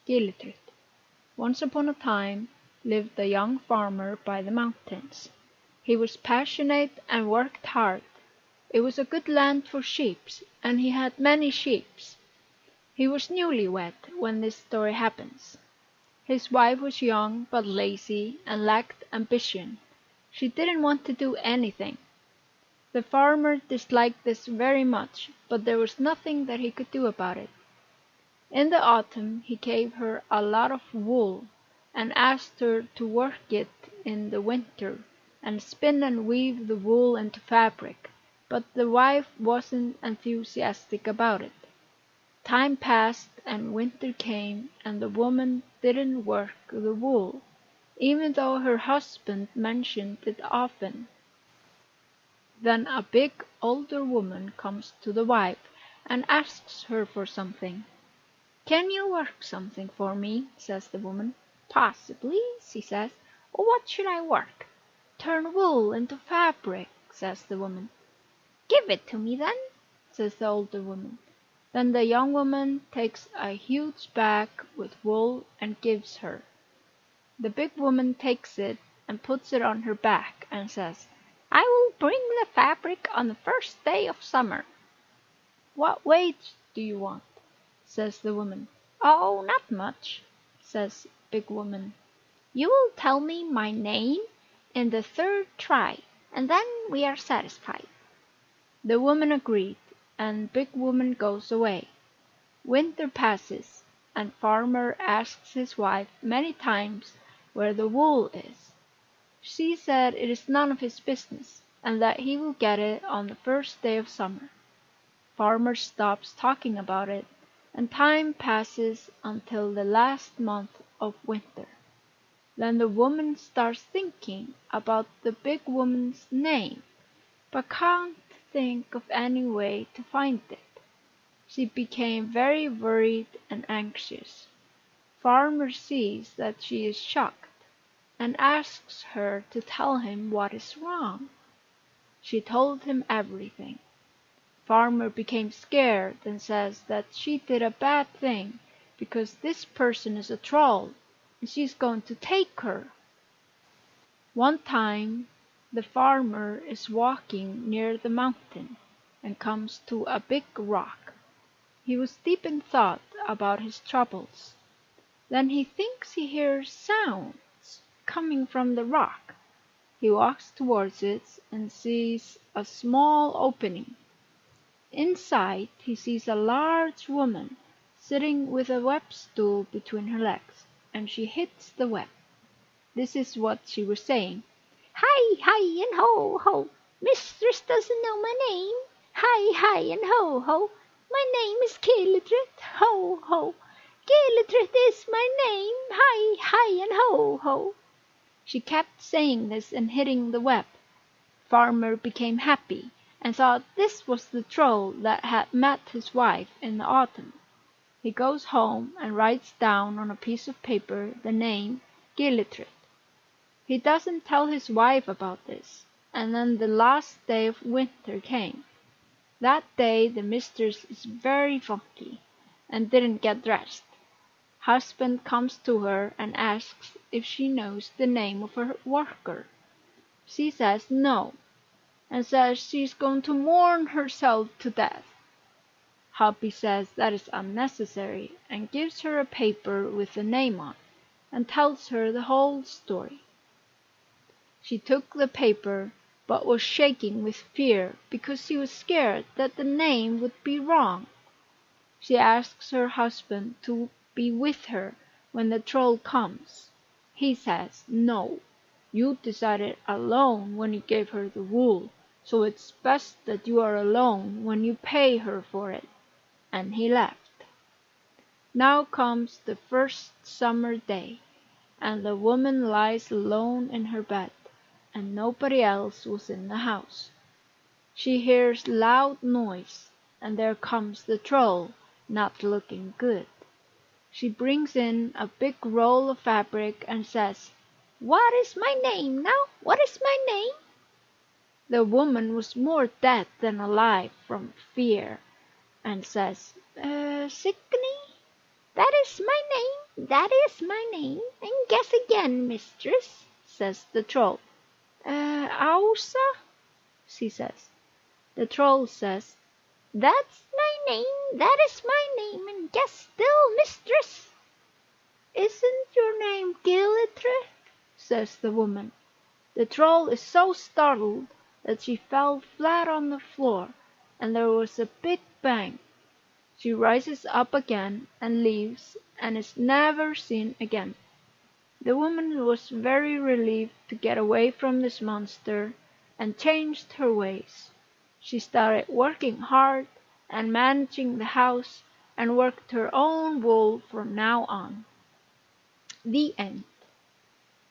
Gilitrutt. Once upon a time lived a young farmer by the mountains. He was passionate and worked hard. It was a good land for sheep, and he had many sheep. He was newlywed when this story happens. His wife was young but lazy and lacked ambition. She didn't want to do anything. The farmer disliked this very much, but there was nothing that he could do about it. In the autumn he gave her a lot of wool, and asked her to work it in the winter, and spin and weave the wool into fabric, but the wife wasn't enthusiastic about it. Time passed and winter came, and the woman didn't work the wool, even though her husband mentioned it often. Then a big older woman comes to the wife and asks her for something. "Can you work something for me?" says the woman. "Possibly," she says. "What should I work?" "Turn wool into fabric," says the woman. "Give it to me then," says the older woman. Then the young woman takes a huge bag with wool and gives her. The big woman takes it and puts it on her back and says, "I will bring the fabric on the first day of summer." "What wage do you want?" says the woman. "Oh, not much," says big woman. "You will tell me my name in the third try, and then we are satisfied." The woman agreed, and big woman goes away. Winter passes, and farmer asks his wife many times where the wool is. She said it is none of his business, and that he will get it on the first day of summer. Farmer stops talking about it, and time passes until the last month of winter. Then the woman starts thinking about the big woman's name, but can't think of any way to find it. She became very worried and anxious. Farmer sees that she is shocked, and asks her to tell him what is wrong. She told him everything. Farmer became scared and says that she did a bad thing because this person is a troll, and she's going to take her. One time the farmer is walking near the mountain and comes to a big rock. He was deep in thought about his troubles. Then he thinks he hears sounds coming from the rock. He walks towards it and sees a small opening. Inside he sees a large woman sitting with a web stool between her legs, and she hits the web. This is what she was saying. "Hi, hi, and ho, ho! Mistress doesn't know my name. Hi, hi, and ho, ho! My name is Gilitrutt, ho, ho! Gilitrutt is my name. Hi, hi, and ho, ho!" She kept saying this and hitting the web. Farmer became happy, and thought this was the troll that had met his wife in the autumn. He goes home and writes down on a piece of paper the name Gilitrutt. He doesn't tell his wife about this, and then the last day of winter came. That day the mistress is very funky, and didn't get dressed. Husband comes to her and asks if she knows the name of her worker. She says no, and says she is going to mourn herself to death. Hubby says that is unnecessary, and gives her a paper with the name on, and tells her the whole story. She took the paper, but was shaking with fear because she was scared that the name would be wrong. She asks her husband to be with her when the troll comes. He says, "No, you decided alone when you gave her the wool, so it's best that you are alone when you pay her for it," and he left. Now comes the first summer day, and the woman lies alone in her bed, and nobody else was in the house. She hears loud noise, and there comes the troll, not looking good. She brings in a big roll of fabric and says, "What is my name now? What is my name?" The woman was more dead than alive from fear, and says, "Signy, that is my name. "That is my name, and guess again, mistress," says the Troll. "Ausa," she says. The Troll says, "That's my name, that is my name, and guess still, mistress." "Isn't your name Gilitrutt?" says the woman. The Troll is so startled that she fell flat on the floor, and there was a big bang. She rises up again and leaves, and is never seen again. The woman was very relieved to get away from this monster, and changed her ways. She started working hard, and managing the house, and worked her own wool from now on. The end.